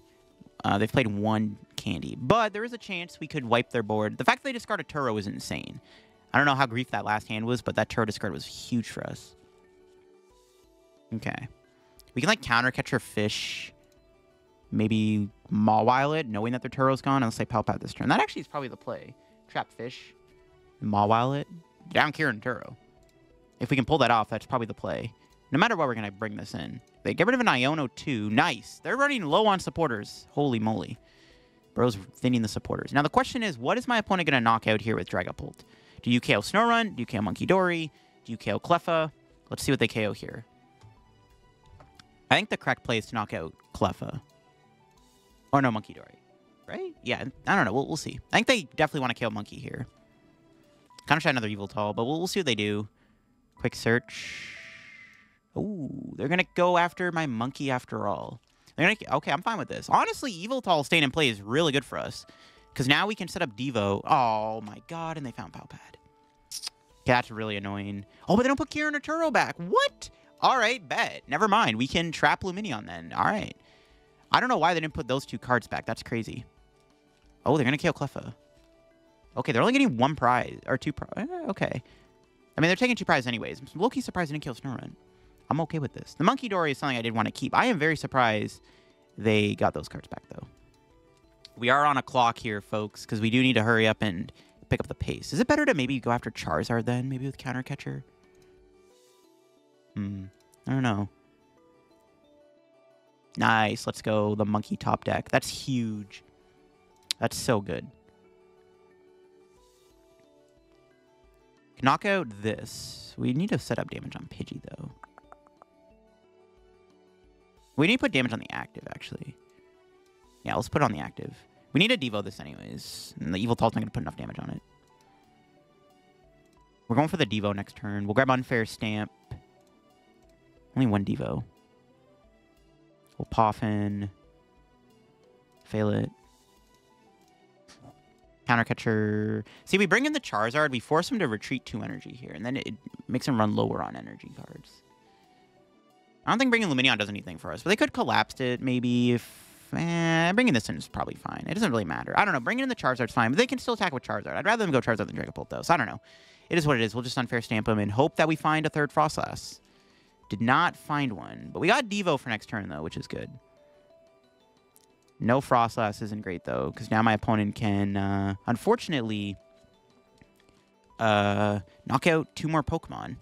They've played one candy. But there is a chance we could wipe their board. The fact that they discard a Turo is insane. I don't know how grief that last hand was, but that Turo discard was huge for us. Okay. We can, like, counter catch her fish. Maybe Mawile it, knowing that their Turo's gone, unless they Palp out this turn. That actually is probably the play. Trap fish. Mawile it. Down Kieran Turo. If we can pull that off, that's probably the play. No matter what, we're going to bring this in. They get rid of an Iono too. Nice. They're running low on supporters. Holy moly. Bro's thinning the supporters. Now, the question is, what is my opponent going to knock out here with Dragapult? Do you KO Snorunt? Do you KO Munkidori? Do you KO Cleffa? Let's see what they KO here. I think the correct play is to knock out Cleffa. Or no, Munkidori. Right? Yeah, I don't know. We'll see. I think they definitely want to KO Monkey here. Kind of try another Yveltal, but we'll see what they do. Quick search. Ooh, they're going to go after my Monkey after all. They're gonna, okay, I'm fine with this. Honestly, Yveltal staying in play is really good for us. Because now we can set up Devo. Oh, my God, and they found Palpad. That's really annoying. Oh, but they don't put Kieran or Turo back. What? All right, bet. Never mind. We can trap Luminion then. All right. I don't know why they didn't put those two cards back. That's crazy. Oh, they're going to kill Cleffa. Okay, they're only getting one prize. Or two prize. Okay. I mean, they're taking two prizes anyways. I'm low-key surprised they didn't kill Snorunt. I'm okay with this. The Munkidori is something I did want to keep. I am very surprised they got those cards back, though. We are on a clock here, folks, because we do need to hurry up and pick up the pace. Is it better to maybe go after Charizard then? Maybe with Counter Catcher? I don't know. Nice. Let's go the Monkey top deck. That's huge. That's so good. Knock out this. We need to set up damage on Pidgey, though. We need to put damage on the active, actually. Yeah, let's put it on the active. We need to Devo this anyways. And the Yveltal's not going to put enough damage on it. We're going for the Devo next turn. We'll grab Unfair Stamp. Only one Devo. We'll Poffin. Fail it. Counter Catcher. See, we bring in the Charizard. We force him to retreat 2 energy here. And then it makes him run lower on energy cards. I don't think bringing Luminion does anything for us. But they could collapse it maybe if... bringing this in is probably fine. It doesn't really matter. I don't know. Bringing in the Charizard's fine. But they can still attack with Charizard. I'd rather them go Charizard than Dragapult, though. So I don't know. It is what it is. We'll just Unfair Stamp them and hope that we find a third Froslass. Did not find one. But we got Devo for next turn, though, which is good. No Froslass isn't great, though. Because now my opponent can, unfortunately, knock out 2 more Pokemon.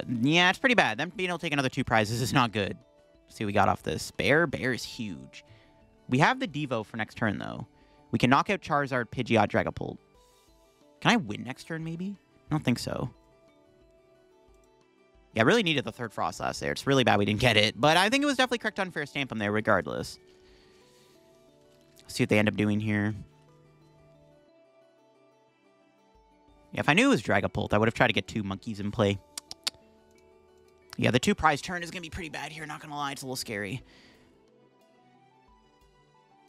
Yeah, it's pretty bad. Them being able to take another 2 prizes is not good. Let's see what we got off this. Bear is huge. We have the Devo for next turn, though. We can knock out Charizard, Pidgeot, Dragapult. Can I win next turn, maybe? I don't think so. Yeah, I really needed the third Froslass there. It's really bad we didn't get it. But I think it was definitely correct to Unfair Stamp them there regardless. Let's see what they end up doing here. Yeah, if I knew it was Dragapult, I would have tried to get 2 monkeys in play. Yeah, the 2 prize turn is going to be pretty bad here. Not going to lie. It's a little scary.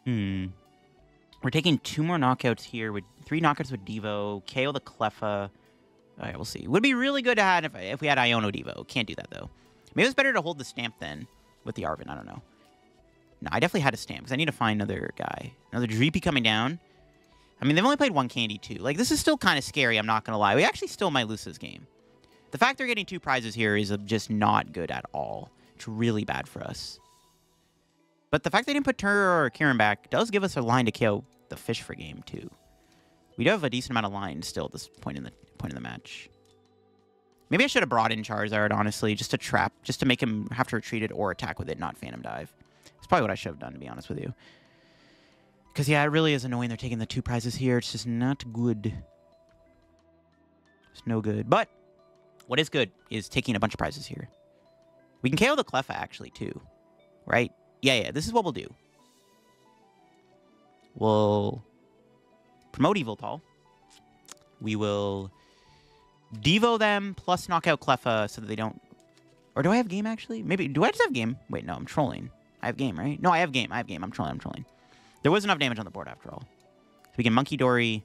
We're taking 2 more knockouts here with 3 knockouts with Devo. KO the Cleffa. All right, we'll see. Would be really good to have if we had Iono Devo. Can't do that, though. Maybe it's better to hold the stamp then with the Arven. I don't know. No, I definitely had a stamp because I need to find another guy. Another Dreepy coming down. I mean, they've only played 1 candy, too. Like, this is still kind of scary. I'm not going to lie. We actually still might lose this game. The fact they're getting 2 prizes here is just not good at all. It's really bad for us. But the fact they didn't put Tur or Kieran back does give us a line to KO the fish for game, too. We do have a decent amount of lines still at this point in the match. Maybe I should have brought in Charizard, honestly, just to trap, just to make him have to retreat it or attack with it, not Phantom Dive. That's probably what I should have done, to be honest with you. Because, yeah, it really is annoying they're taking the 2 prizes here. It's just not good. It's no good. But what is good is taking a bunch of prizes here. We can KO the Cleffa, actually, too. Right? Yeah, this is what we'll do. We'll promote Yveltal. We will Devo them plus knock out Cleffa so that they don't Or do I have game, actually? Maybe. Do I just have game? Wait, no, I'm trolling. I have game, right? No, I have game. I have game. I'm trolling. There was enough damage on the board, after all. So we can Munkidori.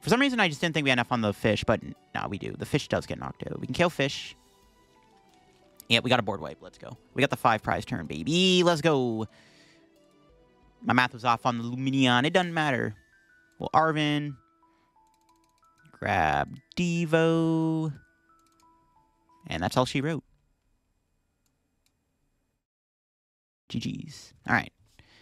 For some reason, I just didn't think we had enough on the fish, but no, we do. The fish does get knocked out. We can kill fish. Yeah, we got a board wipe. Let's go. We got the 5 prize turn, baby. Let's go. My math was off on the Luminion. It doesn't matter. Well, Arven. Grab Devo. And that's all she wrote. GG's. All right.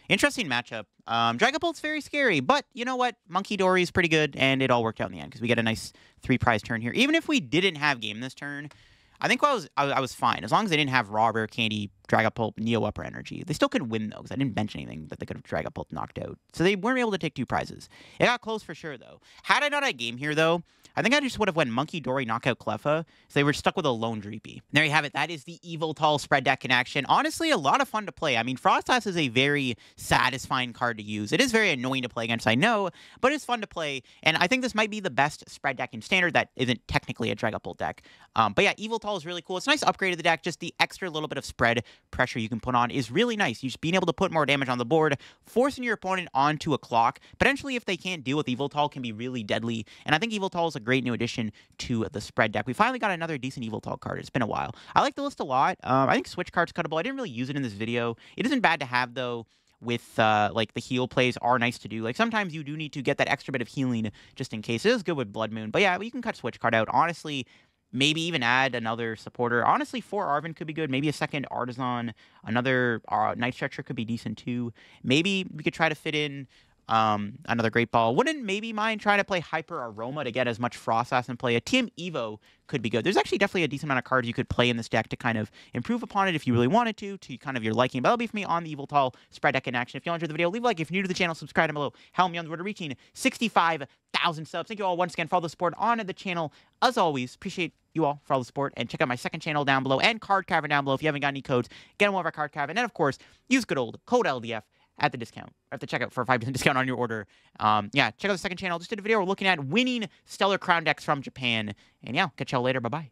Interesting matchup. Dragapult's very scary, but you know what? Munkidori is pretty good, and it all worked out in the end because we get a nice 3 prize turn here. Even if we didn't have game this turn, I think I was fine. As long as they didn't have Raw, Rare Candy, Dragapult, Neo Upper Energy. They still could win, though, because I didn't bench anything that they could have Dragapult knocked out. So they weren't able to take 2 prizes. It got close for sure, though. Had I not had game here, though, I think I just would have went Munkidori, knockout Cleffa, so they were stuck with a lone Dreepy. There you have it. That is the Yveltal spread deck in action. Honestly, a lot of fun to play. I mean, Froslass is a very satisfying card to use. It is very annoying to play against, I know, but it's fun to play, and I think this might be the best spread deck in Standard that isn't technically a Dragapult deck. But yeah, Yveltal is really cool. It's a nice upgrade to the deck. Just the extra little bit of spread pressure you can put on is really nice. You just being able to put more damage on the board, forcing your opponent onto a clock. Potentially, if they can't deal with Yveltal, can be really deadly, and I think Yveltal is a great new addition to the spread deck. We finally got another decent Yveltal card. It's been a while. I like the list a lot. I think Switch Cart's cuttable. I didn't really use it in this video. It isn't bad to have, though, with, like, the heal plays are nice to do. Like, sometimes you do need to get that extra bit of healing just in case. It is good with Bloodmoon. But yeah, you can cut Switch Cart out. Honestly, maybe even add another supporter. Honestly, 4 Arven could be good. Maybe a second Artazon. Another Night Stretcher could be decent, too. Maybe we could try to fit in another Great Ball. Wouldn't maybe mind trying to play Hyper Aroma to get as much Froslass and play a TM Evo could be good. There's actually definitely a decent amount of cards you could play in this deck to kind of improve upon it if you really wanted to kind of your liking. But that'll be for me on the Yveltal spread deck in action. If you enjoyed the video, leave a like. If you're new to the channel, subscribe down below. Help me on the road to reaching 65,000 subs. Thank you all once again for all the support on the channel. As always, appreciate you all for all the support. And check out my second channel down below and Card Caravan down below. If you haven't got any codes, get them over at Card Caravan. And of course, use good old code LDF at the discount, or at the checkout for a 5% discount on your order. Yeah, check out the second channel. Just did a video. We're looking at winning Stellar Crown decks from Japan. And yeah, catch y'all later. Bye-bye.